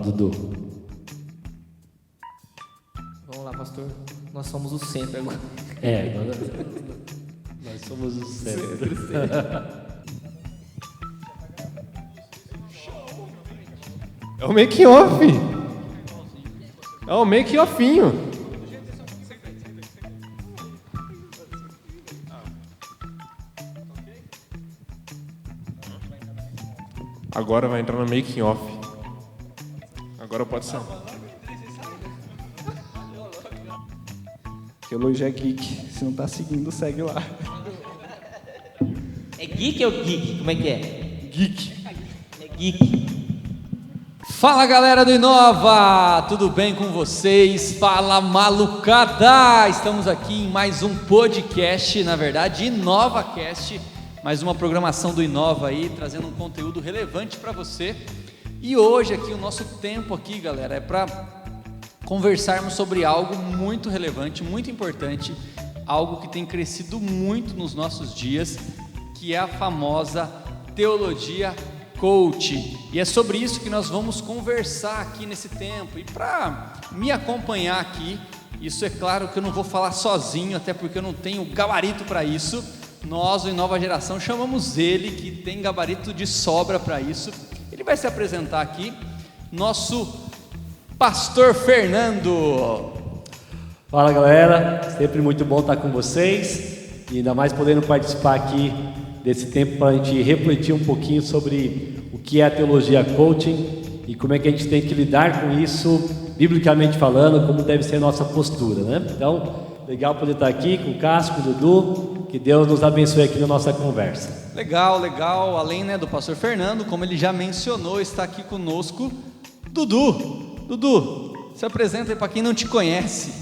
Dudu. Vamos lá, pastor. Nós somos o centro agora. Nós somos o centro. É o make-off. É o make-offinho. Agora vai entrar no making-off. Agora pode ser. Teologia é geek. Se não tá seguindo, segue lá. É geek ou geek? Como é que é? Geek. É geek. Fala galera do Inova, tudo bem com vocês? Fala malucada! Estamos aqui em mais um podcast, na verdade InovaCast, mais uma programação do Inova aí, trazendo um conteúdo relevante para você. E hoje aqui o nosso tempo aqui, galera, é para conversarmos sobre algo muito relevante, muito importante, algo que tem crescido muito nos nossos dias, que é a famosa teologia coach, e é sobre isso que nós vamos conversar aqui nesse tempo. E para me acompanhar aqui, isso é claro que eu não vou falar sozinho, até porque eu não tenho gabarito para isso. Nós, o Inova Geração, chamamos ele, que tem gabarito de sobra para isso. Ele vai se apresentar aqui, nosso pastor Fernando. Fala galera, sempre muito bom estar com vocês e ainda mais podendo participar aqui desse tempo para a gente refletir um pouquinho sobre o que é a teologia coaching e como é que a gente tem que lidar com isso, biblicamente falando, como deve ser a nossa postura, né? Então, legal poder estar aqui com o Cássio, com o Dudu, que Deus nos abençoe aqui na nossa conversa. Legal, legal, além do pastor Fernando, como ele já mencionou, está aqui conosco Dudu, se apresenta aí para quem não te conhece.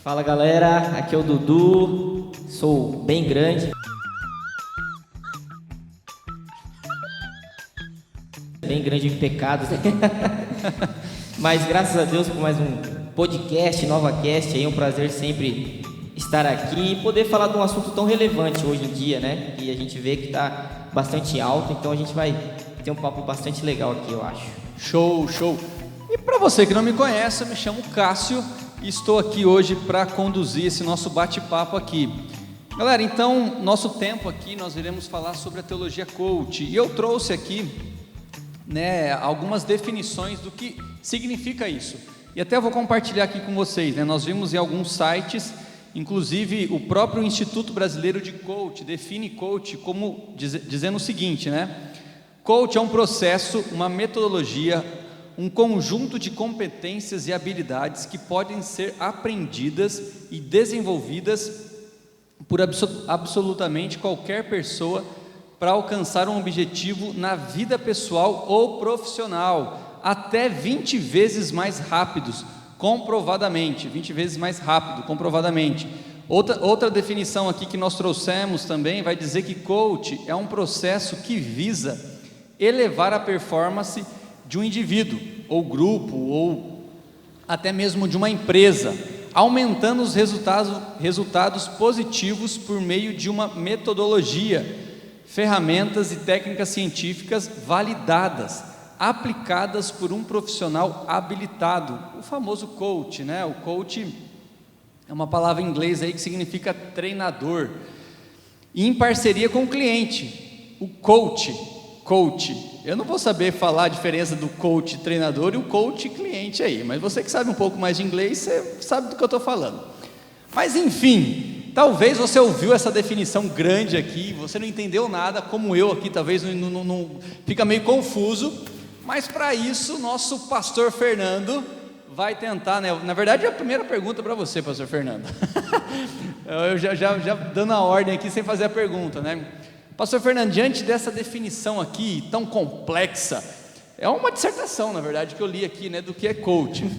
Fala galera, aqui é o Dudu, sou bem grande. Bem grande em pecados, mas graças a Deus por mais um podcast, InovaCast, aí é um prazer sempre estar aqui e poder falar de um assunto tão relevante hoje em dia, né? E a gente vê que está bastante alto, então a gente vai ter um papo bastante legal aqui, eu acho. Show. E para você que não me conhece, eu me chamo Cássio e estou aqui hoje para conduzir esse nosso bate-papo aqui. Galera, então, nosso tempo aqui, nós iremos falar sobre a teologia coach, e eu trouxe aqui algumas definições do que significa isso, e até vou compartilhar aqui com vocês, nós vimos em alguns sites, inclusive o próprio Instituto Brasileiro de Coach define coach como dizendo o seguinte, coach é um processo, uma metodologia, um conjunto de competências e habilidades que podem ser aprendidas e desenvolvidas por absolutamente qualquer pessoa para alcançar um objetivo na vida pessoal ou profissional, até 20 vezes mais rápidos, comprovadamente, 20 vezes mais rápido, comprovadamente. Outra definição aqui que nós trouxemos também, vai dizer que coach é um processo que visa elevar a performance de um indivíduo, ou grupo, ou até mesmo de uma empresa, aumentando os resultados positivos por meio de uma metodologia, ferramentas e técnicas científicas validadas, aplicadas por um profissional habilitado, o famoso coach, O coach é uma palavra em inglês aí que significa treinador, e em parceria com o cliente, o coach. Eu não vou saber falar a diferença do coach treinador e o coach cliente aí, mas você que sabe um pouco mais de inglês, você sabe do que eu estou falando. Mas enfim, talvez você ouviu essa definição grande aqui, você não entendeu nada, como eu aqui, talvez não fica meio confuso, mas para isso, nosso pastor Fernando vai tentar, Na verdade, a primeira pergunta para você, pastor Fernando. Eu já dando a ordem aqui, sem fazer a pergunta, Pastor Fernando, diante dessa definição aqui, tão complexa, é uma dissertação, na verdade, que eu li aqui, do que é coach.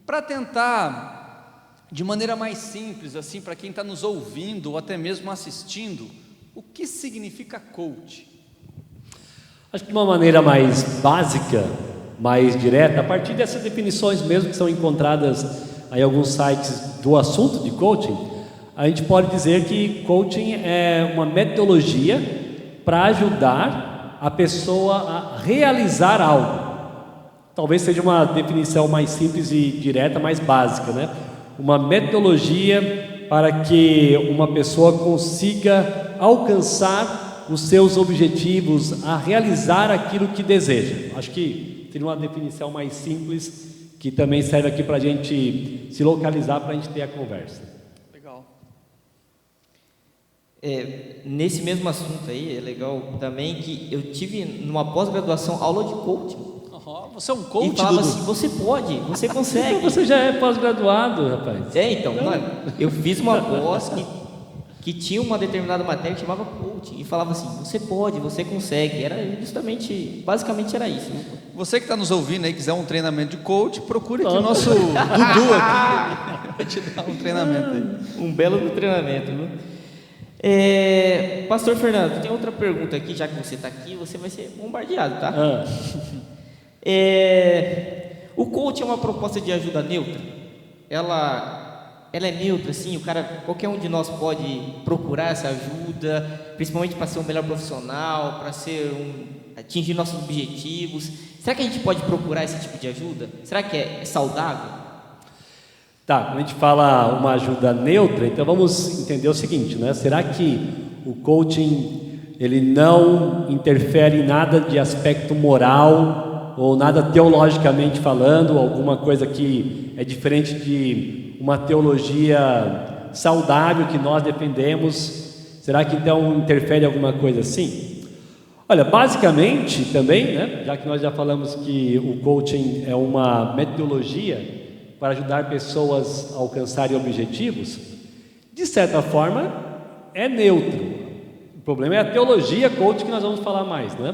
Para tentar, de maneira mais simples, assim, para quem está nos ouvindo, ou até mesmo assistindo, o que significa coach? Acho que de uma maneira mais básica, mais direta, a partir dessas definições mesmo que são encontradas em alguns sites do assunto de coaching, a gente pode dizer que coaching é uma metodologia para ajudar a pessoa a realizar algo. talvez seja uma definição mais simples e direta, mais básica, né? Uma metodologia para que uma pessoa consiga alcançar os seus objetivos, a realizar aquilo que deseja. Acho que seria uma definição mais simples, que também serve aqui para a gente se localizar, para a gente ter a conversa. Legal. Nesse mesmo assunto aí, é legal também que eu tive numa pós-graduação aula de coaching. Você é um coach, E falava Dudu? assim, você pode, você consegue. Então você já é pós-graduado, rapaz. Então, eu fiz uma pós que tinha uma determinada matéria que chamava coaching e falava assim, você pode, você consegue. Era justamente, basicamente era isso. Né? Você que está nos ouvindo aí, quiser um treinamento de coach, procure aqui o nosso Dudu aqui, vai te dar um treinamento aí. Um belo treinamento, viu? Pastor Fernando, tem outra pergunta aqui, já que você está aqui, você vai ser bombardeado, tá? O coach é uma proposta de ajuda neutra? Ela é neutra, assim, qualquer um de nós pode procurar essa ajuda, principalmente para ser um melhor profissional, para atingir nossos objetivos. Será que a gente pode procurar esse tipo de ajuda? Será que é saudável? Tá, quando a gente fala uma ajuda neutra, então vamos entender o seguinte, né? Será que o coaching, ele não interfere em nada de aspecto moral, ou nada teologicamente falando, alguma coisa que é diferente de uma teologia saudável que nós defendemos? Será que então interfere alguma coisa assim? Olha, basicamente também, né, já que nós já falamos que o coaching é uma metodologia para ajudar pessoas a alcançarem objetivos, de certa forma é neutro. O problema é a teologia coaching, que nós vamos falar mais, né?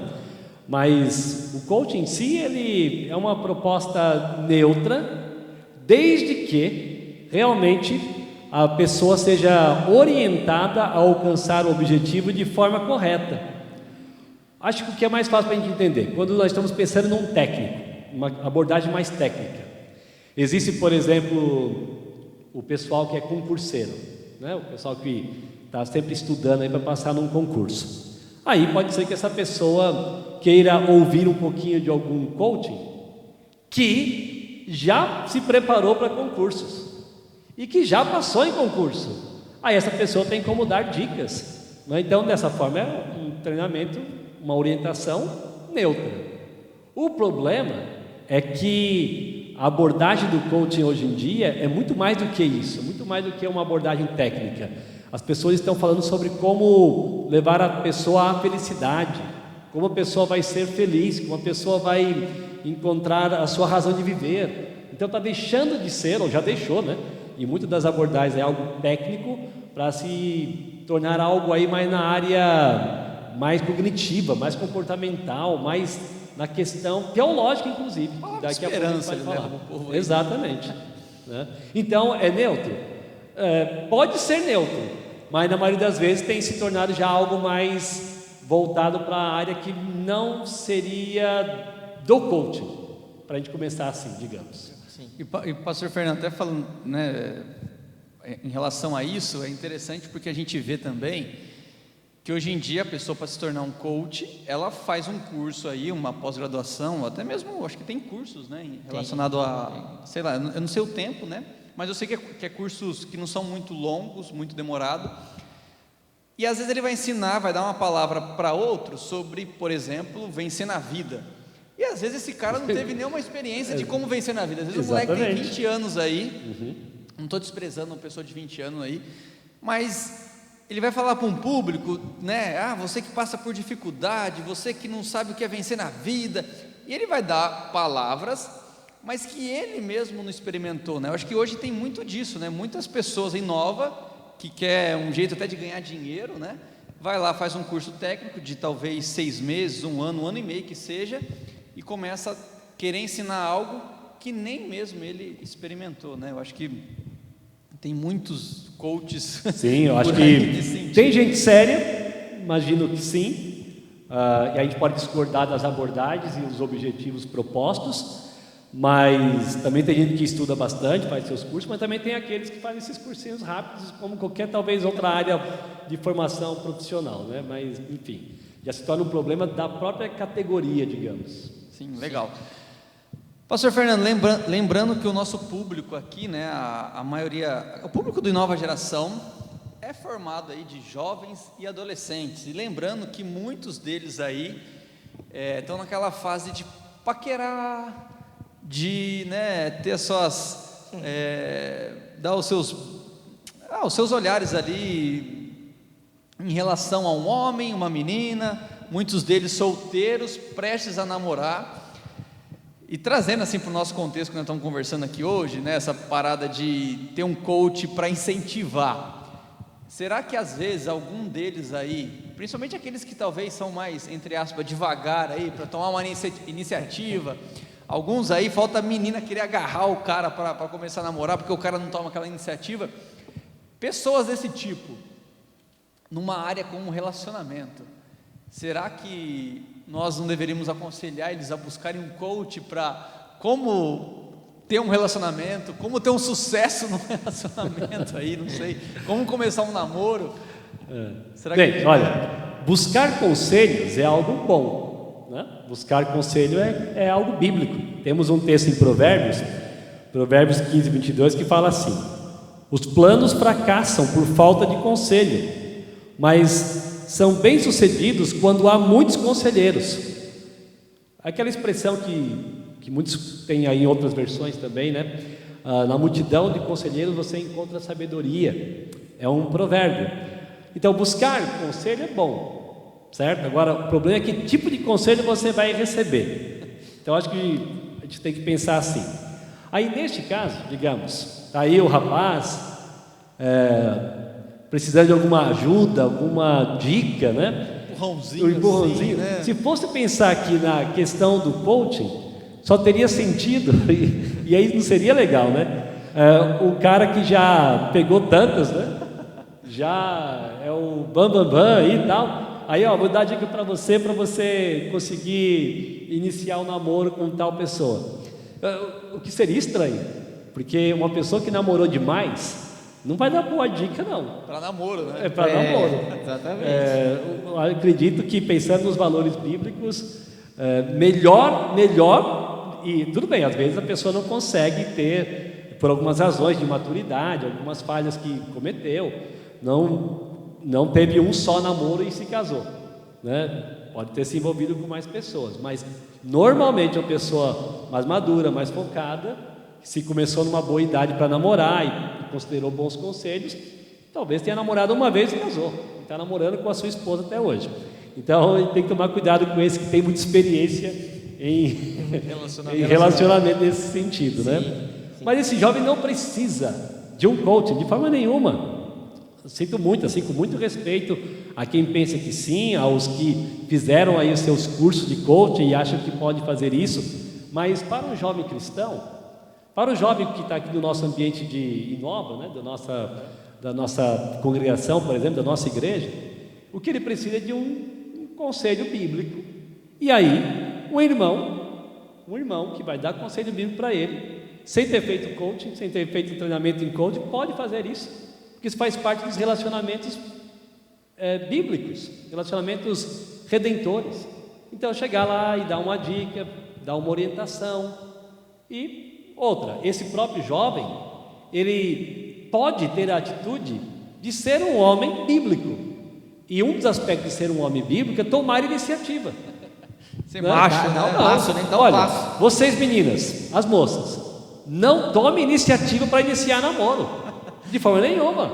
Mas o coaching em si, ele é uma proposta neutra, desde que realmente a pessoa seja orientada a alcançar o objetivo de forma correta. Acho que o que é mais fácil para a gente entender, quando nós estamos pensando num técnico, uma abordagem mais técnica. Existe, por exemplo, o pessoal que é concurseiro, né? O pessoal que está sempre estudando aí para passar num concurso. Aí pode ser que essa pessoa queira ouvir um pouquinho de algum coaching que já se preparou para concursos e que já passou em concurso. Aí essa pessoa tem como dar dicas, né? Então, dessa forma, é um treinamento, uma orientação neutra. O problema é que a abordagem do coaching hoje em dia é muito mais do que isso, muito mais do que uma abordagem técnica. As pessoas estão falando sobre como levar a pessoa à felicidade, como a pessoa vai ser feliz, como a pessoa vai encontrar a sua razão de viver. Então está deixando de ser, ou já deixou, né? E muitas das abordagens é algo técnico para se tornar algo aí mais na área mais cognitiva, mais comportamental, mais na questão teológica, inclusive. Daqui a pouco a gente vai falar. Exatamente. Né? Então, é neutro? Pode ser neutro, mas na maioria das vezes tem se tornado já algo mais voltado para a área que não seria do coaching, para a gente começar assim, digamos. Sim. E pastor Fernando, até falando, né, em relação a isso, é interessante porque a gente vê também que hoje em dia a pessoa, para se tornar um coach, ela faz um curso aí, uma pós-graduação, até mesmo, acho que tem cursos, né, relacionado a, sei lá, eu não sei o tempo, né, mas eu sei que é cursos que não são muito longos, muito demorado, e às vezes ele vai ensinar, vai dar uma palavra para outro sobre, por exemplo, vencer na vida, e às vezes esse cara não teve nenhuma experiência de como vencer na vida. Às vezes Exatamente. O moleque tem 20 anos aí, não estou desprezando uma pessoa de 20 anos aí, mas ele vai falar para um público, né? Você que passa por dificuldade, você que não sabe o que é vencer na vida, e ele vai dar palavras, mas que ele mesmo não experimentou, né? Eu acho que hoje tem muito disso, né? Muitas pessoas inovam, que quer um jeito até de ganhar dinheiro, né? Vai lá, faz um curso técnico de talvez 6 meses, um ano e meio que seja, e começa a querer ensinar algo que nem mesmo ele experimentou, né? Eu acho que tem muitos coaches. Sim, eu acho que tem gente séria, imagino que sim, e a gente pode discordar das abordagens e os objetivos propostos, mas também tem gente que estuda bastante, faz seus cursos, mas também tem aqueles que fazem esses cursinhos rápidos, como qualquer talvez outra área de formação profissional, né? Mas enfim, já se torna um problema da própria categoria, digamos. Sim, legal. Pastor Fernando, lembrando que o nosso público aqui, né, a maioria, o público do Nova Geração é formado aí de jovens e adolescentes, e lembrando que muitos deles aí estão naquela fase de paquerar, de, né, ter as suas, dar os seus olhares ali em relação a um homem, uma menina, muitos deles solteiros, prestes a namorar. E trazendo assim para o nosso contexto que nós estamos conversando aqui hoje, né, essa parada de ter um coach para incentivar, será que às vezes algum deles aí, principalmente aqueles que talvez são mais, entre aspas, devagar aí, para tomar uma iniciativa, alguns aí falta a menina querer agarrar o cara para começar a namorar, porque o cara não toma aquela iniciativa, pessoas desse tipo, numa área como um relacionamento, será que nós não deveríamos aconselhar eles a buscarem um coach para como ter um relacionamento, como ter um sucesso no relacionamento aí, não sei, como começar um namoro? Será Bem, que... olha, buscar conselhos é algo bom, né? Buscar conselho é algo bíblico. Temos um texto em Provérbios 15, 22, que fala assim: os planos fracassam por falta de conselho, mas são bem-sucedidos quando há muitos conselheiros. Aquela expressão que muitos têm aí em outras versões também, né? Na multidão de conselheiros você encontra sabedoria. É um provérbio. Então, buscar conselho é bom, certo? Agora, o problema é que tipo de conselho você vai receber. Então, acho que a gente tem que pensar assim. Aí, neste caso, digamos, está aí o rapaz... precisando de alguma ajuda, alguma dica, né? Empurrãozinho. Assim, né? Se fosse pensar aqui na questão do coaching, só teria sentido, e aí não seria legal, né? O cara que já pegou tantas, né? Já é o bam e tal. Aí, ó, vou dar dica para você conseguir iniciar um namoro com tal pessoa. O que seria estranho, porque uma pessoa que namorou demais não vai dar boa dica, não. Para namoro, né? É para namoro. Exatamente. Eu acredito que, pensando nos valores bíblicos, melhor, e tudo bem, às vezes a pessoa não consegue ter, por algumas razões de maturidade, algumas falhas que cometeu, não teve um só namoro e se casou, né? Pode ter se envolvido com mais pessoas, mas normalmente uma pessoa mais madura, mais focada, se começou numa boa idade para namorar e considerou bons conselhos, talvez tenha namorado uma vez e casou, e está namorando com a sua esposa até hoje. Então, ele tem que tomar cuidado com esse que tem muita experiência em relacionamento nesse sentido, né? Sim. Mas esse jovem não precisa de um coaching de forma nenhuma. Eu sinto muito, assim, com muito respeito a quem pensa que sim, aos que fizeram aí os seus cursos de coaching e acham que pode fazer isso, mas para um jovem cristão, para o jovem que está aqui no nosso ambiente de Inova, né, da nossa congregação, por exemplo, da nossa igreja, o que ele precisa é de um conselho bíblico. E aí, um irmão que vai dar conselho bíblico para ele, sem ter feito coaching, sem ter feito treinamento em coaching, pode fazer isso, porque isso faz parte dos relacionamentos bíblicos, relacionamentos redentores. Então, chegar lá e dar uma dica, dar uma orientação. E outra, esse próprio jovem, ele pode ter a atitude de ser um homem bíblico. E um dos aspectos de ser um homem bíblico é tomar iniciativa. Ser macho, Dá um passo, né? Dá um Olha, passo. vocês meninas, as moças, não tome iniciativa para iniciar namoro, de forma nenhuma.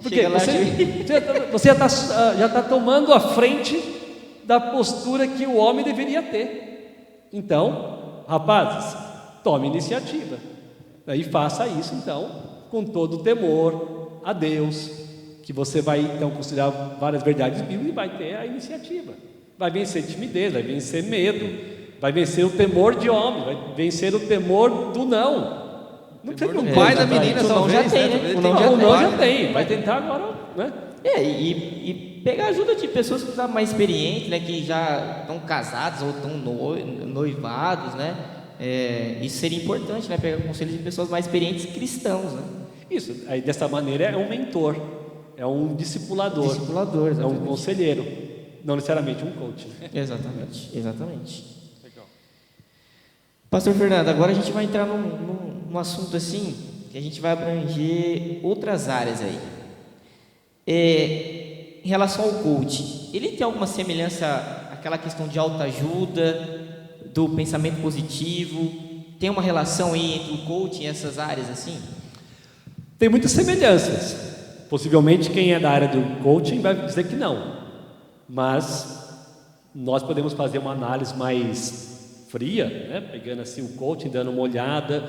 Porque Chega lá, você já está tomando a frente da postura que o homem deveria ter. Então, rapazes, tome iniciativa. E faça isso, então, com todo o temor a Deus, que você vai, então, considerar várias verdades bíblicas e vai ter a iniciativa. Vai vencer timidez, vai vencer medo, vai vencer o temor de homem, vai vencer o temor do não. Não precisa de um pai da menina, o não talvez, já tem, né? né? O O não não já já tem, vai tentar agora, né? E pegar ajuda de pessoas que estão mais experientes, né? Que já estão casados ou estão noivados, né? Isso seria importante, né? Pegar conselhos de pessoas mais experientes cristãos, né? Isso, aí dessa maneira é um mentor, é um discipulador, Discipulador, é um exatamente. conselheiro, não necessariamente um coach. Né? Exatamente. Legal. Pastor Fernando, agora a gente vai entrar num assunto assim, que a gente vai abranger outras áreas aí. Em relação ao coaching, ele tem alguma semelhança àquela questão de autoajuda, do pensamento positivo? Tem uma relação aí entre o coaching e essas áreas assim? Tem muitas semelhanças. Possivelmente quem é da área do coaching vai dizer que não. Mas nós podemos fazer uma análise mais fria, né? Pegando assim o coaching, dando uma olhada,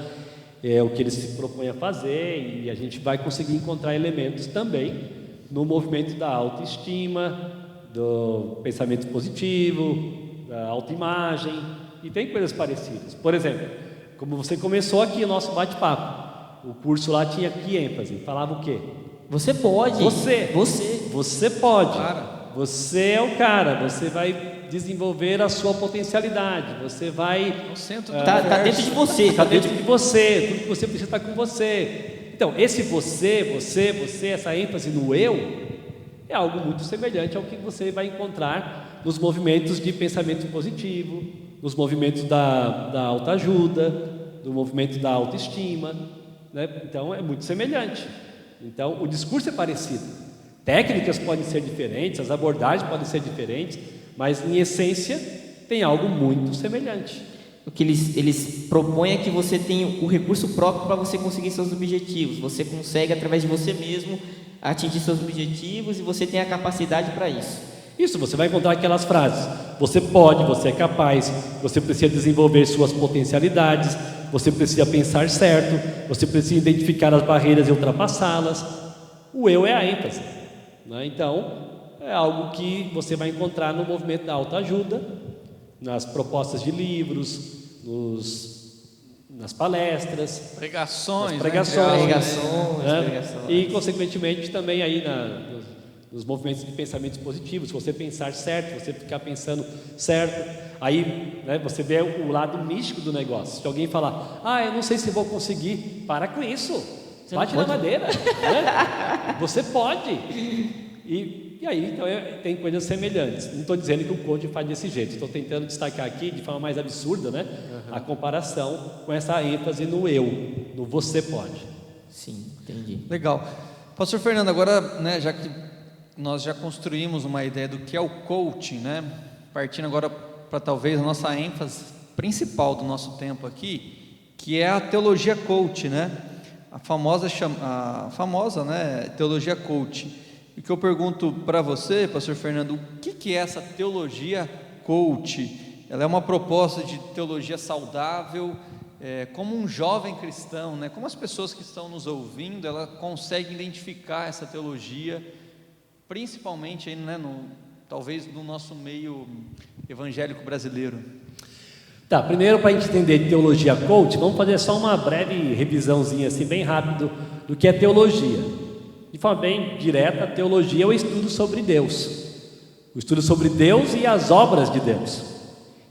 o que ele se propõe a fazer, e a gente vai conseguir encontrar elementos também no movimento da autoestima, do pensamento positivo, da autoimagem, e tem coisas parecidas. Por exemplo, como você começou aqui o nosso bate-papo, o curso lá tinha que ênfase, falava o quê? Você pode. Você pode. Claro. Você é o cara, você vai desenvolver a sua potencialidade, você vai... O centro Tá dentro de você. Está dentro de você, tudo que você precisa está com você. Então, esse você, essa ênfase no eu, é algo muito semelhante ao que você vai encontrar nos movimentos de pensamento positivo, nos movimentos da autoajuda, no movimento da autoestima, né? Então, é muito semelhante. Então, o discurso é parecido. Técnicas podem ser diferentes, as abordagens podem ser diferentes, mas em essência tem algo muito semelhante. O que eles propõem é que você tenha o recurso próprio para você conseguir seus objetivos. Você consegue, através de você mesmo, atingir seus objetivos, e você tem a capacidade para isso. Isso, você vai encontrar aquelas frases: você pode, você é capaz, você precisa desenvolver suas potencialidades, você precisa pensar certo, você precisa identificar as barreiras e ultrapassá-las. O eu é a ênfase, né? Então, é algo que você vai encontrar no movimento da autoajuda, nas propostas de livros, nas palestras, pregações, Pregações. E consequentemente também aí nos movimentos de pensamentos positivos. Se você pensar certo, você ficar pensando certo, aí, né, você vê o lado místico do negócio. Se alguém falar: eu não sei se vou conseguir, para com isso, Você bate não na pode? madeira, né? Você pode. E aí, então, tem coisas semelhantes. Não estou dizendo que o coaching faz desse jeito, estou tentando destacar aqui de forma mais absurda, né, a comparação com essa ênfase no eu, no você pode. Sim, entendi. Legal. Pastor Fernando, agora, né, já que nós já construímos uma ideia do que é o coaching, né, partindo agora para talvez a nossa ênfase principal do nosso tempo aqui, que é a teologia coaching, né, a famosa, né, teologia coaching. E o que eu pergunto para você, pastor Fernando, o que é essa teologia coaching? Ela é uma proposta de teologia saudável, como um jovem cristão, né? Como as pessoas que estão nos ouvindo, ela consegue identificar essa teologia, principalmente aí, né, talvez no nosso meio evangélico brasileiro. Tá, primeiro, para a gente entender teologia coaching, vamos fazer só uma breve revisãozinha assim, bem rápido, do que é teologia. De forma bem direta, a teologia é o estudo sobre Deus, o estudo sobre Deus e as obras de Deus.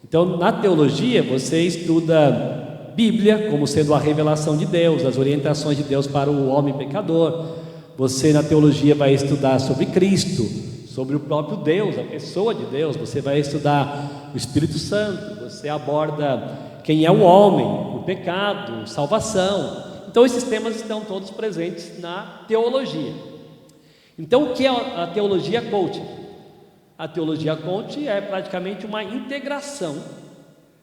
Então, na teologia, você estuda Bíblia como sendo a revelação de Deus, as orientações de Deus para o homem pecador. Você, na teologia, vai estudar sobre Cristo, sobre o próprio Deus, a pessoa de Deus. Você vai estudar o Espírito Santo, você aborda quem é o homem, o pecado, salvação. Então, esses temas estão todos presentes na teologia. Então, o que é a teologia coaching? A teologia coaching é praticamente uma integração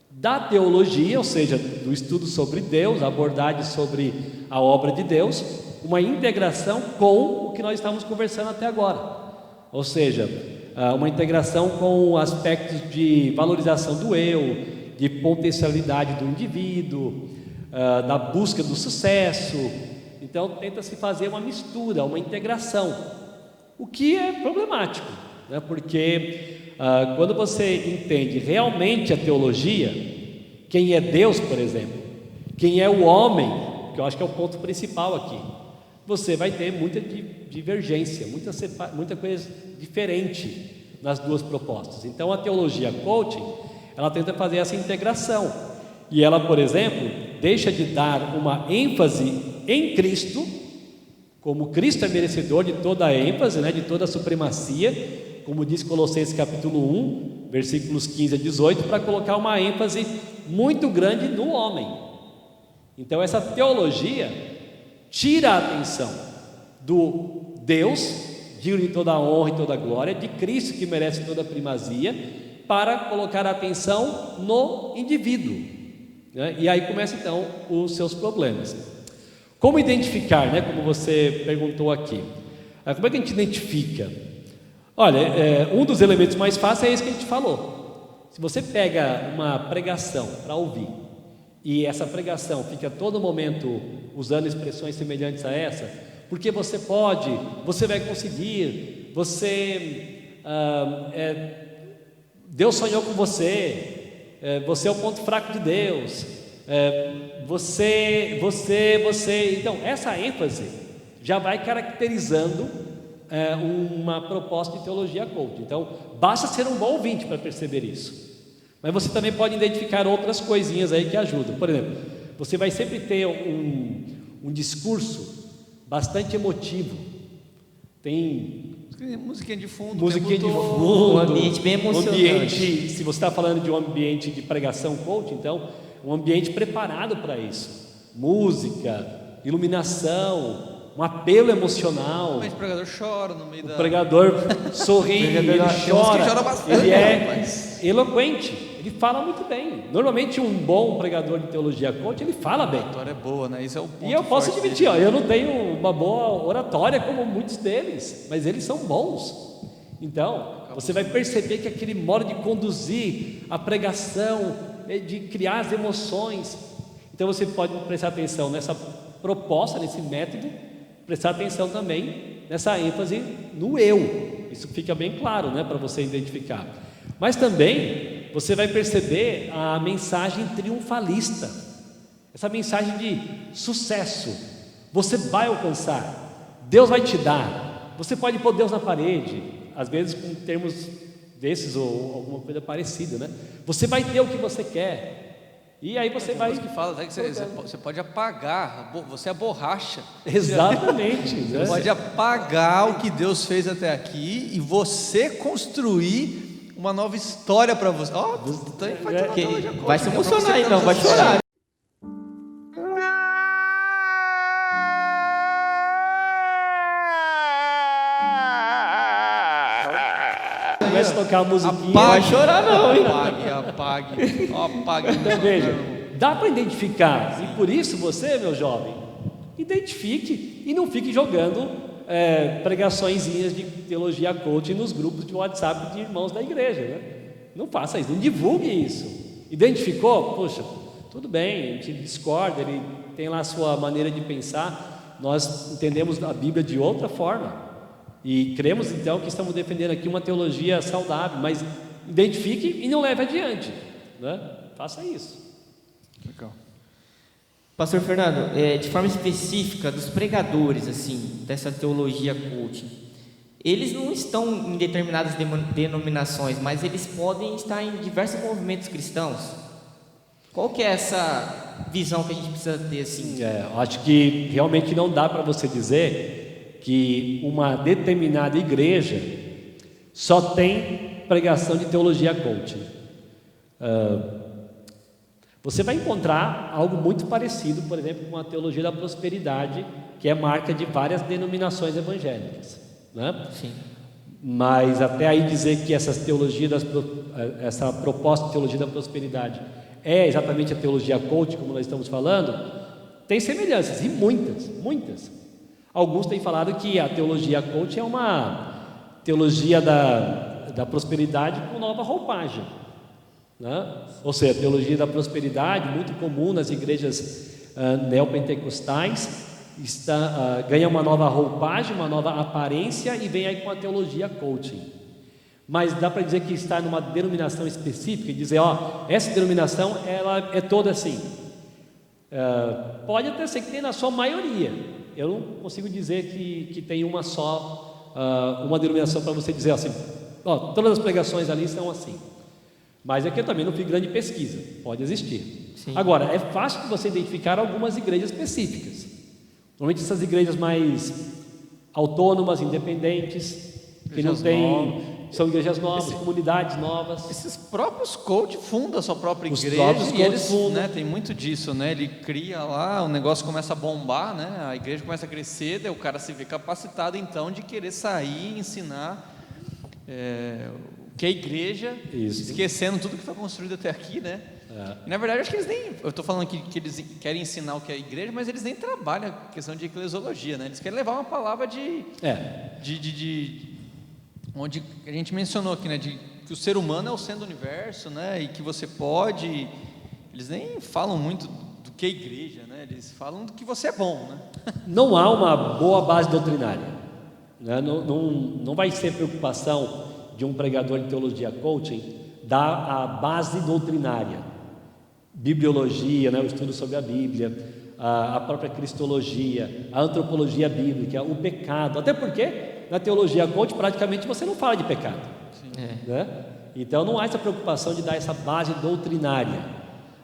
da teologia, ou seja, do estudo sobre Deus, a abordagem sobre a obra de Deus, uma integração com o que nós estamos conversando até agora. Ou seja, uma integração com aspectos de valorização do eu, de potencialidade do indivíduo, da busca do sucesso. Então tenta-se fazer uma mistura, uma integração, o que é problemático, né? Porque quando você entende realmente a teologia, quem é Deus, por exemplo, quem é o homem, que eu acho que é o ponto principal aqui, você vai ter muita divergência, muita coisa diferente nas duas propostas. Então a teologia coaching, ela tenta fazer essa integração, e ela, por exemplo, deixa de dar uma ênfase em Cristo, como Cristo é merecedor de toda a ênfase, né, de toda a supremacia, como diz Colossenses capítulo 1, versículos 15 a 18, para colocar uma ênfase muito grande no homem. Então essa teologia tira a atenção do Deus, digno de toda a honra e toda a glória, de Cristo, que merece toda a primazia, para colocar a atenção no indivíduo, né? E aí começam então os seus problemas. Como identificar, né? Como você perguntou aqui, como é que a gente identifica? Olha, um dos elementos mais fáceis é esse que a gente falou. Se você pega uma pregação para ouvir, e essa pregação fica a todo momento usando expressões semelhantes a essa, porque você pode, você vai conseguir, Deus sonhou com você, você é o ponto fraco de Deus, você. Então, essa ênfase já vai caracterizando uma proposta de teologia coaching. Então, basta ser um bom ouvinte para perceber isso. Mas você também pode identificar outras coisinhas aí que ajudam. Por exemplo, você vai sempre ter um discurso bastante emotivo. Tem musiquinha de fundo, musiquinha de fundo, um ambiente bem emocionante. Se você está falando de um ambiente de pregação coaching, então, um ambiente preparado para isso. Música, iluminação, um apelo emocional. O pregador chora no meio O pregador sorri, ele chora, bastante, ele é eloquente, ele fala muito bem. Normalmente um bom pregador de teologia coaching, ele fala bem. A oratória é boa, né? Isso é o ponto. E eu posso forte admitir, dele. eu não tenho uma boa oratória como muitos deles, mas eles são bons. Então, você vai perceber que aquele modo de conduzir a pregação, de criar as emoções. Então você pode prestar atenção nessa proposta, nesse método, prestar atenção também nessa ênfase no eu. Isso fica bem claro, né, para você identificar. Mas também você vai perceber a mensagem triunfalista, essa mensagem de sucesso. Você vai alcançar, Deus vai te dar. Você pode pôr Deus na parede, às vezes com termos desses ou alguma coisa parecida, né? Você vai ter o que você quer. E aí você vai... que fala até que você pode apagar, você é borracha. Exatamente. Você pode apagar o que Deus fez até aqui e você construir uma nova história para você. Vai se emocionar então, vai chorar. Começa a tocar a musiquinha. Vai chorar não, hein? Apague. Então veja, dá para identificar. E por isso você, meu jovem, identifique e não fique jogando pregaçõezinhas de teologia coaching nos grupos de WhatsApp de irmãos da igreja, né? Não faça isso, não divulgue isso. Identificou? Poxa, tudo bem, a gente discorda, ele tem lá a sua maneira de pensar, nós entendemos a Bíblia de outra forma. E cremos então que estamos defendendo aqui uma teologia saudável, mas identifique e não leve adiante, né? Faça isso. Legal. Pastor Fernando, de forma específica, dos pregadores, assim, dessa teologia coaching, eles não estão em determinadas denominações, mas eles podem estar em diversos movimentos cristãos. Qual que é essa visão que a gente precisa ter, assim? Acho que realmente não dá para você dizer que uma determinada igreja só tem pregação de teologia coaching. Você vai encontrar algo muito parecido, por exemplo, com a teologia da prosperidade, que é marca de várias denominações evangélicas, né? Sim. Mas até aí dizer que essa proposta de teologia da prosperidade é exatamente a teologia coaching, como nós estamos falando, tem semelhanças, e muitas. Alguns têm falado que a teologia coaching é uma teologia da prosperidade com nova roupagem, né? Ou seja, a teologia da prosperidade, muito comum nas igrejas neopentecostais, ganha uma nova roupagem, uma nova aparência e vem aí com a teologia coaching. Mas dá para dizer que está numa denominação específica e dizer, essa denominação ela é toda assim. Pode até ser que tenha na sua maioria. Eu não consigo dizer que tem uma só, uma denominação para você dizer assim, todas as pregações ali são assim. Mas aqui eu também não fiz grande pesquisa, pode existir. Sim. Agora, é fácil de você identificar algumas igrejas específicas. Normalmente essas igrejas mais autônomas, independentes, que não tem São igrejas novas, comunidades novas. Esses próprios coach fundam a sua própria Os igreja próprios e coach eles, fundam. né, tem muito disso, né? Ele cria lá, o negócio começa a bombar, né? A igreja começa a crescer, daí o cara se vê capacitado então de querer sair e ensinar o que é a igreja, Isso. esquecendo tudo que foi construído até aqui, né? E, na verdade, acho que eles nem, eu estou falando aqui que eles querem ensinar o que é a igreja, mas eles nem trabalham a questão de eclesiologia, né? Eles querem levar uma palavra onde a gente mencionou aqui, né, de que o ser humano é o centro do universo, né, e que você pode, eles nem falam muito do que é igreja, né, eles falam do que você é bom, né. Não há uma boa base doutrinária, né? Não vai ser preocupação de um pregador de teologia coaching dar a base doutrinária, bibliologia, né, o estudo sobre a Bíblia, a própria cristologia, a antropologia bíblica, o pecado, até porque na teologia coach praticamente você não fala de pecado, né? Então não há essa preocupação de dar essa base doutrinária.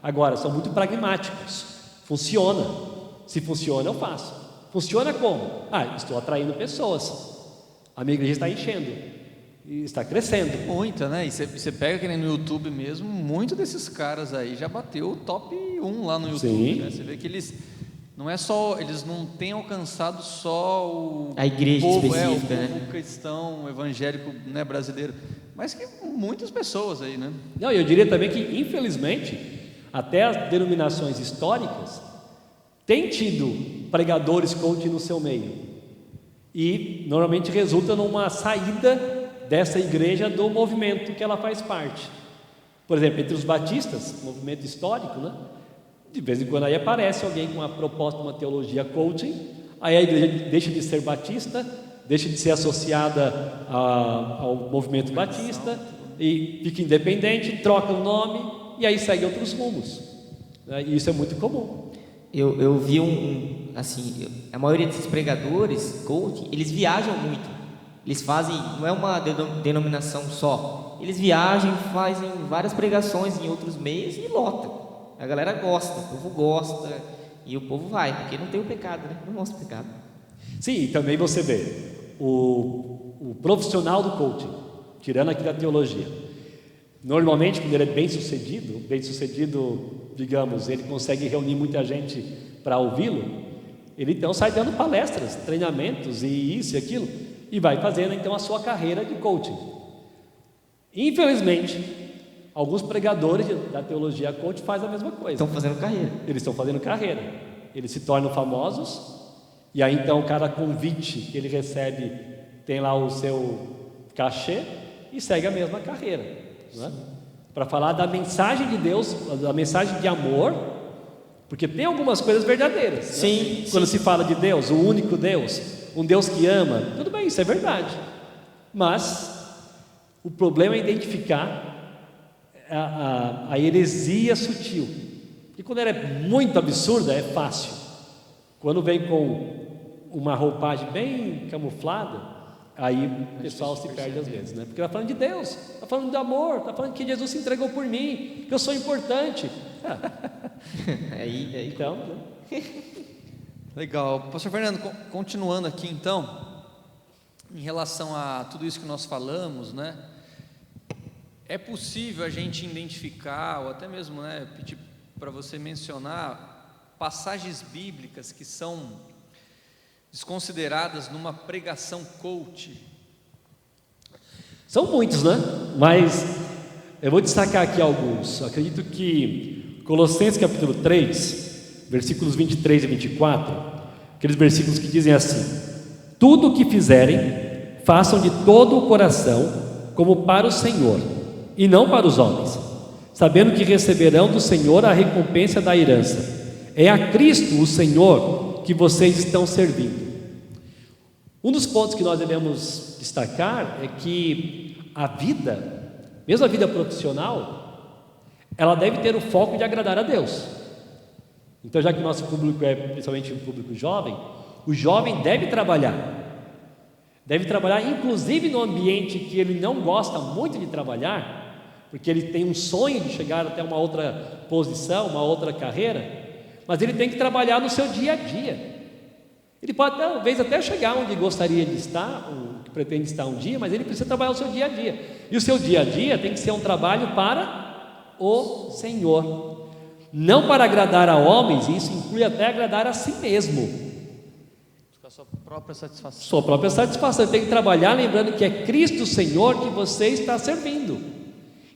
Agora, são muito pragmáticos, funciona, se funciona eu faço. Funciona como? Estou atraindo pessoas, a minha igreja está enchendo, e está crescendo. Muita, né, e você pega que nem no YouTube mesmo, muito desses caras aí já bateu o top 1 lá no YouTube, né? Você vê que eles não é só, eles não têm alcançado só a igreja povo, específica, o povo né? cristão, evangélico, né, brasileiro, mas que muitas pessoas aí, né? Não, eu diria também que, infelizmente, até as denominações históricas têm tido pregadores coach no seu meio, e normalmente resulta numa saída dessa igreja do movimento que ela faz parte. Por exemplo, entre os batistas, movimento histórico, né? De vez em quando aí aparece alguém com uma proposta, uma teologia coaching, aí a igreja deixa de ser batista, deixa de ser associada ao movimento batista e fica independente, troca o nome e aí segue outros rumos, né? E isso é muito comum. Eu vi assim, a maioria desses pregadores, coach, eles viajam muito. Eles fazem, não é uma denominação só. Eles viajam, fazem várias pregações em outros meios e lotam. A galera gosta, o povo gosta e o povo vai, porque não tem o pecado, né? Não mostra o pecado. Sim, e também você vê o profissional do coaching, tirando aqui da teologia. Normalmente, quando ele é bem sucedido, digamos, ele consegue reunir muita gente para ouvi-lo, ele então sai dando palestras, treinamentos e isso e aquilo, e vai fazendo então a sua carreira de coaching. Infelizmente, alguns pregadores da teologia coach fazem a mesma coisa. Estão fazendo carreira. Eles estão fazendo carreira. Eles se tornam famosos, e aí então cada convite que ele recebe tem lá o seu cachê e segue a mesma carreira, né? Para falar da mensagem de Deus, da mensagem de amor, porque tem algumas coisas verdadeiras, sim, né? Quando se fala de Deus, o único Deus, um Deus que ama, tudo bem, isso é verdade, mas o problema é identificar a heresia sutil, e quando ela é muito absurda é fácil, quando vem com uma roupagem bem camuflada, aí o pessoal se perde às vezes, né? Porque está falando de Deus, está falando de amor, está falando que Jesus se entregou por mim, que eu sou importante. Então, né? Legal. Pastor Fernando, continuando aqui então, em relação a tudo isso que nós falamos, né? É possível a gente identificar, ou até mesmo, né, pedir para você mencionar passagens bíblicas que são desconsideradas numa pregação coach? São muitos, né? Mas eu vou destacar aqui alguns. Eu acredito que Colossenses capítulo 3, versículos 23 e 24, aqueles versículos que dizem assim: tudo o que fizerem, façam de todo o coração, como para o Senhor, e não para os homens, sabendo que receberão do Senhor a recompensa da herança. É a Cristo, o Senhor, que vocês estão servindo. Um dos pontos que nós devemos destacar é que a vida, mesmo a vida profissional, ela deve ter o foco de agradar a Deus. Então, já que o nosso público é principalmente um público jovem, o jovem deve trabalhar inclusive no ambiente que ele não gosta muito de trabalhar, porque ele tem um sonho de chegar até uma outra posição, uma outra carreira, mas ele tem que trabalhar no seu dia a dia. Ele pode talvez até chegar onde gostaria de estar, pretende estar um dia, mas ele precisa trabalhar o seu dia a dia. E o seu dia a dia tem que ser um trabalho para o Senhor, não para agradar a homens, e isso inclui até agradar a si mesmo. Com a sua própria satisfação. Sua própria satisfação. Você tem que trabalhar lembrando que é Cristo Senhor que você está servindo.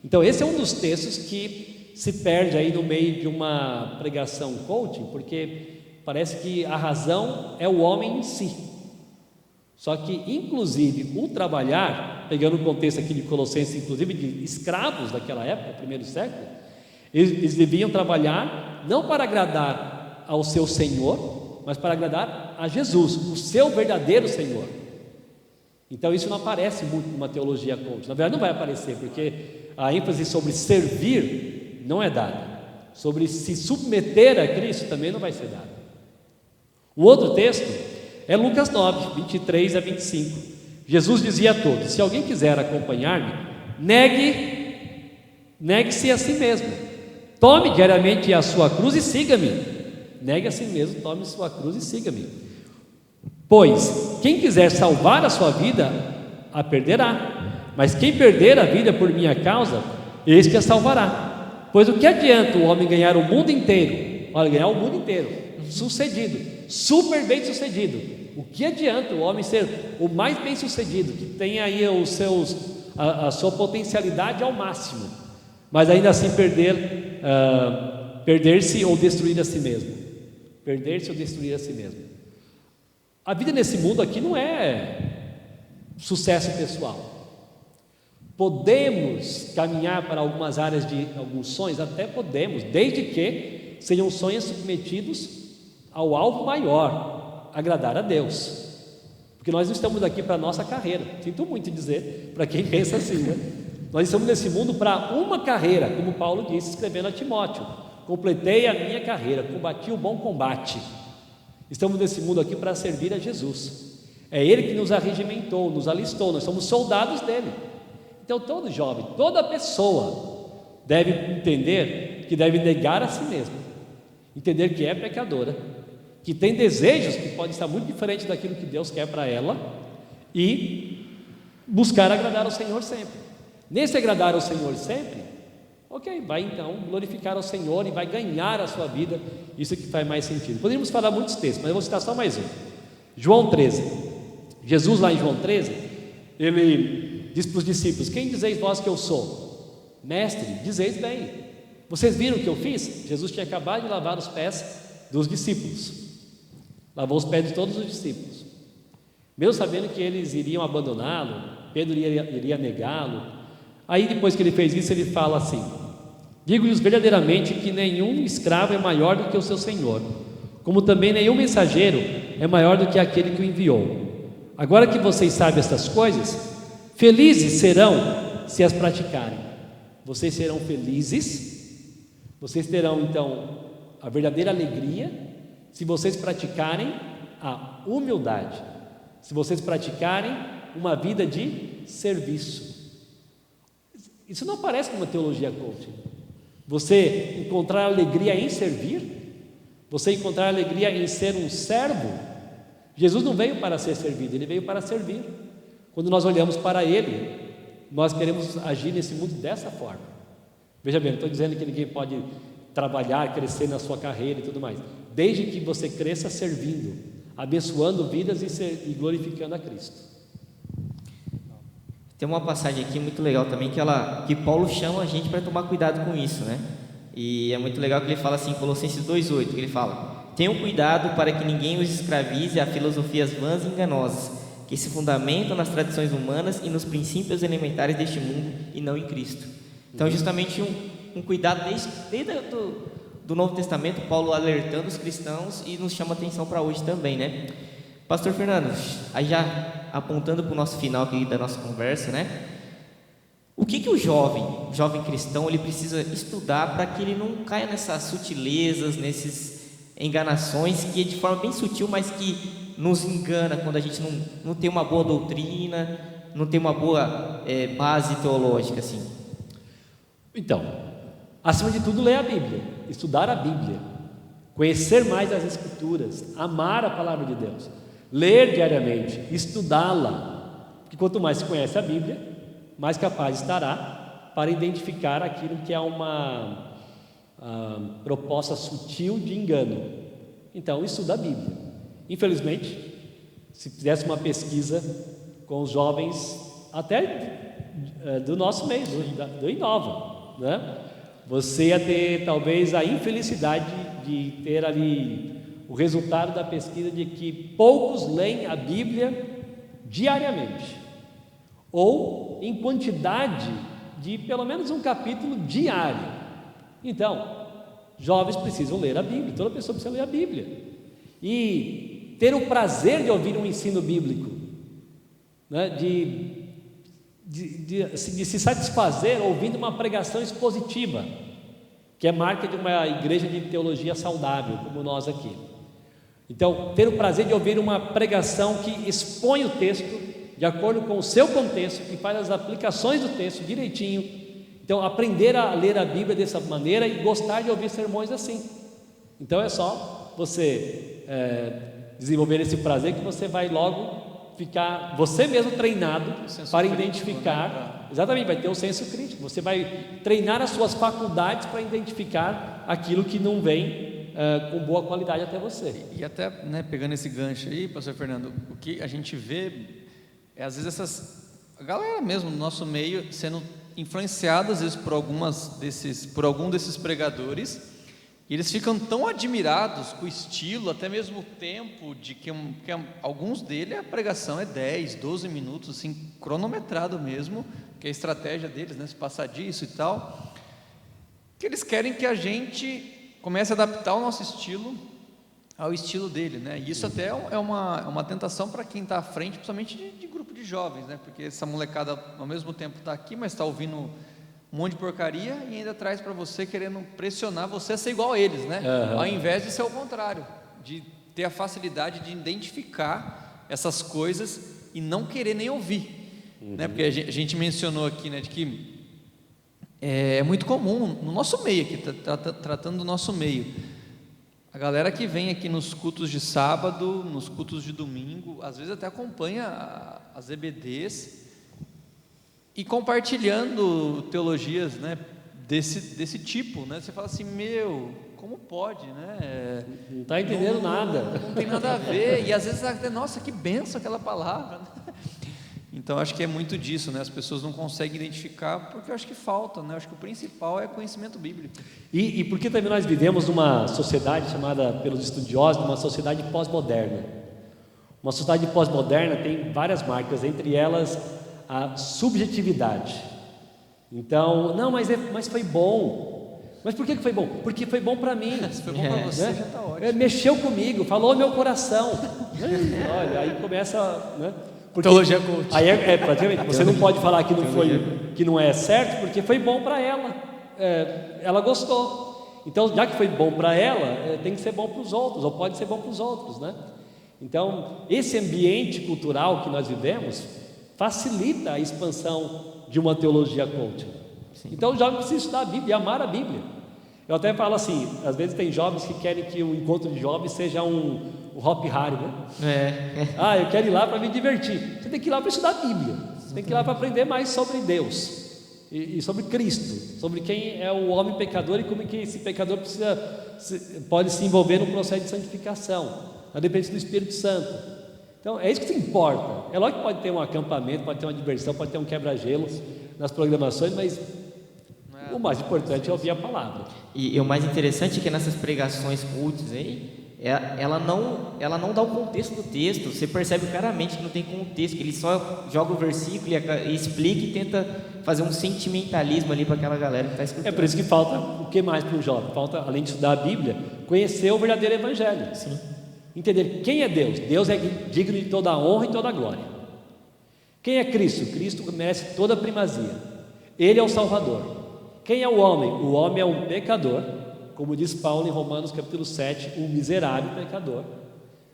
Então esse é um dos textos que se perde aí no meio de uma pregação coaching, porque parece que a razão é o homem em si. Só que, inclusive, o trabalhar, pegando o contexto aqui de Colossenses, inclusive de escravos daquela época, primeiro século, eles deviam trabalhar não para agradar ao seu Senhor, mas para agradar a Jesus, o seu verdadeiro Senhor. Então isso não aparece muito numa teologia coaching. Na verdade não vai aparecer, porque a ênfase sobre servir não é dada. Sobre se submeter a Cristo também não vai ser dada. O outro texto é Lucas 9, 23 a 25. Jesus dizia a todos: se alguém quiser acompanhar-me, negue-se a si mesmo, tome diariamente a sua cruz e siga-me. Negue a si mesmo, tome sua cruz e siga-me. Pois quem quiser salvar a sua vida, a perderá, mas quem perder a vida por minha causa, esse que a salvará. Pois o que adianta o homem ganhar o mundo inteiro? Olha, ganhar o mundo inteiro, sucedido, super bem sucedido. O que adianta o homem ser o mais bem sucedido, que tem aí a sua potencialidade ao máximo, mas ainda assim perder-se ou destruir a si mesmo? Perder-se ou destruir a si mesmo. A vida nesse mundo aqui não é sucesso pessoal. Podemos caminhar para algumas áreas de alguns sonhos, até podemos, desde que sejam sonhos submetidos ao alvo maior, agradar a Deus, porque nós não estamos aqui para a nossa carreira. Sinto muito dizer para quem pensa assim, né? Nós estamos nesse mundo para uma carreira, como Paulo disse escrevendo a Timóteo: completei a minha carreira, combati o bom combate. Estamos nesse mundo aqui para servir a Jesus. É Ele que nos arregimentou, nos alistou, nós somos soldados dele. Então todo jovem, toda pessoa deve entender que deve negar a si mesmo, entender que é pecadora, que tem desejos que podem estar muito diferentes daquilo que Deus quer para ela, e buscar agradar ao Senhor sempre. Nesse agradar ao Senhor sempre, ok, vai então glorificar ao Senhor e vai ganhar a sua vida. Isso que faz mais sentido. Poderíamos falar muitos textos, mas eu vou citar só mais um. João 13. Jesus lá em João 13, ele diz para os discípulos: quem dizeis vós que eu sou? Mestre, dizeis bem. Vocês viram o que eu fiz? Jesus tinha acabado de lavar os pés dos discípulos, lavou os pés de todos os discípulos, mesmo sabendo que eles iriam abandoná-lo, Pedro iria negá-lo. Aí depois que ele fez isso, ele fala assim: digo-lhes verdadeiramente que nenhum escravo é maior do que o seu senhor, como também nenhum mensageiro é maior do que aquele que o enviou. Agora que vocês sabem estas coisas, felizes serão se as praticarem. Vocês serão felizes, vocês terão então a verdadeira alegria se vocês praticarem a humildade, se vocês praticarem uma vida de serviço. Isso não aparece numa teologia coaching. Você encontrar alegria em servir, você encontrar alegria em ser um servo. Jesus não veio para ser servido, Ele veio para servir. Quando nós olhamos para Ele, nós queremos agir nesse mundo dessa forma. Veja bem, não estou dizendo que ninguém pode trabalhar, crescer na sua carreira e tudo mais, desde que você cresça servindo, abençoando vidas e glorificando a Cristo. Tem uma passagem aqui muito legal também, que Paulo chama a gente para tomar cuidado com isso, né? E é muito legal que ele fala assim, em Colossenses 2,8, que ele fala: tenham cuidado para que ninguém os escravize a filosofias vãs e enganosas, que se fundamentam nas tradições humanas e nos princípios elementares deste mundo e não em Cristo. Então, justamente um cuidado desde do Novo Testamento, Paulo alertando os cristãos, e nos chama atenção para hoje também, né? Pastor Fernando, aí já apontando para o nosso final aqui da nossa conversa, né? O que o jovem cristão, ele precisa estudar para que ele não caia nessas sutilezas, nessas enganações, que é de forma bem sutil, mas que nos engana quando a gente não tem uma boa doutrina, não tem uma boa base teológica, assim? Então, acima de tudo, ler a Bíblia, estudar a Bíblia, conhecer mais as Escrituras, amar a palavra de Deus, ler diariamente, estudá-la, porque quanto mais se conhece a Bíblia, mais capaz estará para identificar aquilo que é uma proposta sutil de engano. Então, estuda a Bíblia. Infelizmente, se fizesse uma pesquisa com os jovens, até do nosso meio, do Inova, né? Você ia ter talvez a infelicidade de ter ali o resultado da pesquisa de que poucos leem a Bíblia diariamente, ou em quantidade de pelo menos um capítulo diário. Então, jovens precisam ler a Bíblia, toda pessoa precisa ler a Bíblia, e ter o prazer de ouvir um ensino bíblico, né? de se satisfazer ouvindo uma pregação expositiva, que é marca de uma igreja de teologia saudável, como nós aqui. Então, ter o prazer de ouvir uma pregação que expõe o texto de acordo com o seu contexto, que faz as aplicações do texto direitinho. Então, aprender a ler a Bíblia dessa maneira e gostar de ouvir sermões assim. Então, é só você desenvolver esse prazer que você vai logo ficar, você mesmo treinado para identificar, exatamente, vai ter um senso crítico, você vai treinar as suas faculdades para identificar aquilo que não vem com boa qualidade até você. E até, né, pegando esse gancho aí, pastor Fernando, o que a gente vê é às vezes a galera mesmo no nosso meio sendo influenciada às vezes por algum desses pregadores, e eles ficam tão admirados com o estilo, até mesmo o tempo, de que alguns deles a pregação é 10, 12 minutos, assim, cronometrado mesmo, que é a estratégia deles, né, se passar disso e tal, que eles querem que a gente comece a adaptar o nosso estilo ao estilo dele, né? E isso até é uma tentação para quem está à frente, principalmente de grupo de jovens, né? Porque essa molecada ao mesmo tempo está aqui, mas está ouvindo um monte de porcaria e ainda traz para você, querendo pressionar você a ser igual a eles, né? Ao invés de ser o contrário, de ter a facilidade de identificar essas coisas e não querer nem ouvir, né? Porque a gente mencionou aqui, né, de que é muito comum no nosso meio aqui, tratando do nosso meio, a galera que vem aqui nos cultos de sábado, nos cultos de domingo, às vezes até acompanha as EBDs e compartilhando teologias, né, desse tipo, né? Você fala assim, como pode, né? Não está entendendo nada. Não tem nada a ver, e às vezes, nossa, que benção aquela palavra. Então, acho que é muito disso, né? As pessoas não conseguem identificar, porque eu acho que falta, né? Eu acho que o principal é conhecimento bíblico. E porque também nós vivemos numa sociedade chamada, pelos estudiosos, uma sociedade pós-moderna. Uma sociedade pós-moderna tem várias marcas, entre elas a subjetividade. Então, não, mas foi bom. Mas por que foi bom? Porque foi bom para mim. Se foi bom para você, né? já está ótimo. Mexeu comigo, falou meu coração. Olha, aí começa, né? Porque teologia coach. Aí praticamente, você não pode falar que não é certo, porque foi bom para ela, ela gostou. Então, já que foi bom para ela, tem que ser bom para os outros, ou pode ser bom para os outros, né? Então, esse ambiente cultural que nós vivemos facilita a expansão de uma teologia coaching. Então, o jovem precisa estudar a Bíblia, amar a Bíblia. Eu até falo assim, às vezes tem jovens que querem que o encontro de jovens seja um Hop Hari, né? Eu quero ir lá para me divertir. Você tem que ir lá para estudar a Bíblia. Você tem que ir lá para aprender mais sobre Deus e sobre Cristo, sobre quem é o homem pecador e como que esse pecador pode se envolver no processo de santificação, na dependência do Espírito Santo. Então, é isso que importa. É lógico que pode ter um acampamento, pode ter uma diversão, pode ter um quebra-gelo nas programações, mas o mais importante é ouvir a palavra. E o mais interessante é que nessas pregações cultas aí, ela não dá o contexto do texto. Você percebe claramente que não tem contexto, que ele só joga o versículo e explica e tenta fazer um sentimentalismo ali para aquela galera que está escutando. É por isso que falta o que mais para um jovem? Falta, além de estudar a Bíblia, conhecer o verdadeiro Evangelho. Sim. Entender quem é Deus. Deus é digno de toda a honra e toda a glória. Quem é Cristo? Cristo merece toda a primazia. Ele é o Salvador. Quem é o homem? O homem é um pecador, como diz Paulo em Romanos capítulo 7, um miserável pecador.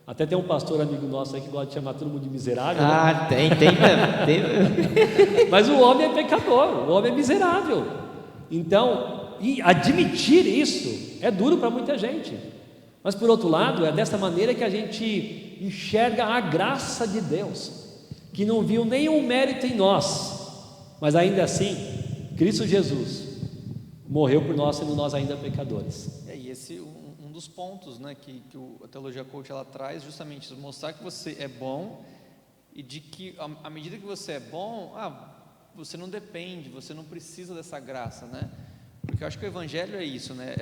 Até tem um pastor amigo nosso aí que gosta de chamar todo mundo de miserável. Ah, né? tem. Mas o homem é pecador, o homem é miserável. Então, e admitir isso é duro para muita gente. Mas por outro lado, é dessa maneira que a gente enxerga a graça de Deus, que não viu nenhum mérito em nós, mas ainda assim, Cristo Jesus morreu por nós, sendo nós ainda pecadores. E esse um dos pontos, né, que a teologia coach ela traz, justamente isso, mostrar que você é bom e de que à medida que você é bom, você não depende, você não precisa dessa graça, né? Porque eu acho que o evangelho é isso, né?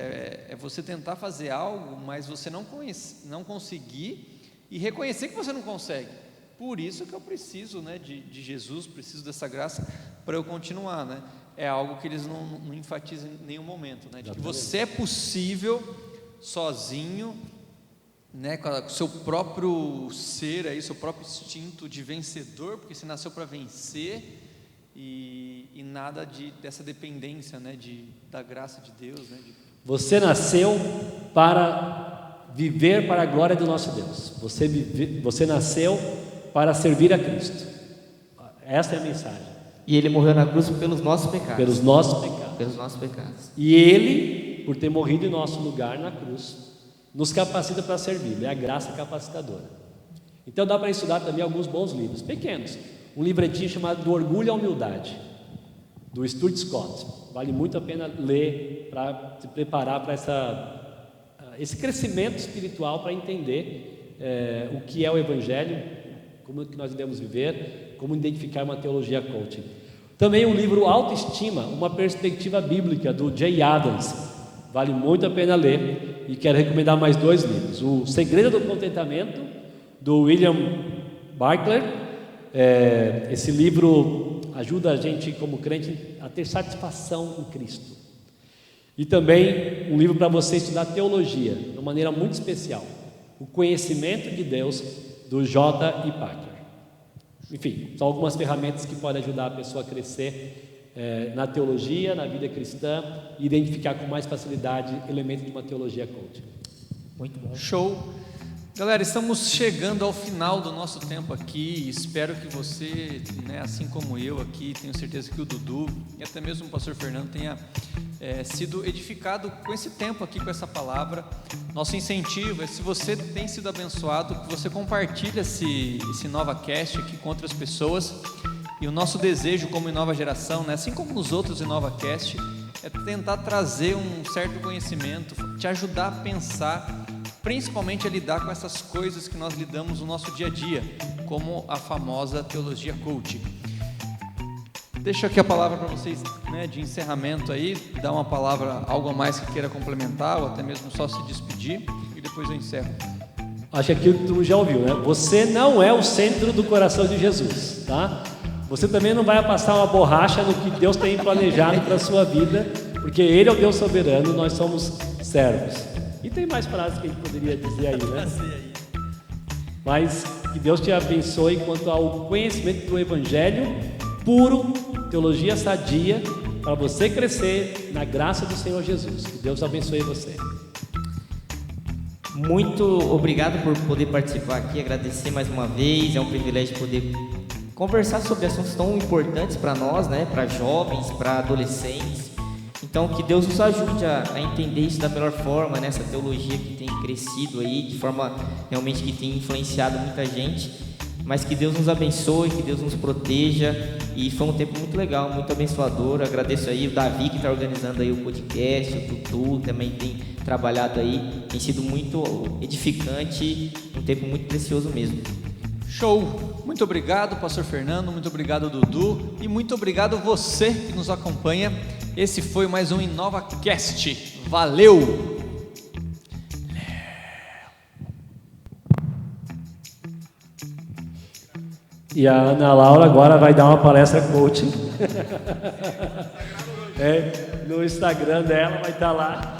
É você tentar fazer algo, mas você não conseguir e reconhecer que você não consegue. Por isso que eu preciso, né, de Jesus, preciso dessa graça para eu continuar, né? É algo que eles não enfatizam em nenhum momento, né? De que você é possível sozinho, né, com o seu próprio ser aí, seu próprio instinto de vencedor, porque você nasceu para vencer. E nada dessa dependência, né, da graça de Deus, né? Você nasceu para viver para a glória do nosso Deus. Você nasceu para servir a Cristo. Essa é a mensagem. E Ele morreu na cruz pelos nossos pecados. Pelos nossos pecados. Pelos nossos pecados. E Ele, por ter morrido em nosso lugar na cruz, nos capacita para servir. É a graça capacitadora. Então dá para estudar também alguns bons livros, pequenos. Um livretinho chamado Do Orgulho à Humildade, do Stuart Scott. Vale muito a pena ler para se preparar para esse crescimento espiritual, para entender o que é o Evangelho, como que nós devemos viver, como identificar uma teologia coaching. Também um livro Autoestima, uma perspectiva bíblica, do Jay Adams. Vale muito a pena ler, e quero recomendar mais 2 livros. O Segredo do Contentamento, do William Barclay. Esse livro ajuda a gente como crente a ter satisfação em Cristo. E também um livro para você estudar teologia de uma maneira muito especial, O Conhecimento de Deus, do J. I. Packer. Enfim, são algumas ferramentas que podem ajudar a pessoa a crescer na teologia, na vida cristã, e identificar com mais facilidade elementos de uma teologia coaching. Muito bom. Show! Galera, estamos chegando ao final do nosso tempo aqui. Espero que você, né, assim como eu aqui, tenho certeza que o Dudu e até mesmo o pastor Fernando tenha sido edificado com esse tempo aqui, com essa palavra. Nosso incentivo é, se você tem sido abençoado, que você compartilhe esse NovaCast aqui com outras pessoas. E o nosso desejo como Inova Geração, né, assim como nos outros InovaCast, é tentar trazer um certo conhecimento, te ajudar a pensar, principalmente a lidar com essas coisas que nós lidamos no nosso dia a dia, como a famosa teologia coaching. Deixo aqui a palavra para vocês, né, de encerramento aí, dar uma palavra, algo a mais que queira complementar, ou até mesmo só se despedir, e depois eu encerro. Acho que aquilo que tu já ouviu, né? Você não é o centro do coração de Jesus, tá? Você também não vai passar uma borracha no que Deus tem planejado para a sua vida, porque Ele é o Deus soberano, nós somos servos. E tem mais frases que a gente poderia dizer aí, né? Mas que Deus te abençoe quanto ao conhecimento do Evangelho puro, teologia sadia, para você crescer na graça do Senhor Jesus. Que Deus abençoe você. Muito obrigado por poder participar aqui, agradecer mais uma vez. É um privilégio poder conversar sobre assuntos tão importantes para nós, né? Para jovens, para adolescentes. Então, que Deus nos ajude a entender isso da melhor forma, né? Essa teologia que tem crescido aí, de forma realmente que tem influenciado muita gente, mas que Deus nos abençoe, que Deus nos proteja, e foi um tempo muito legal, muito abençoador. Agradeço aí o Davi, que está organizando aí o podcast, o Tutu também tem trabalhado aí, tem sido muito edificante, um tempo muito precioso mesmo. Show! Muito obrigado, pastor Fernando, muito obrigado, Dudu, e muito obrigado você que nos acompanha. Esse foi mais um InovaCast. Valeu! E a Ana Laura agora vai dar uma palestra coaching. No Instagram dela vai estar lá.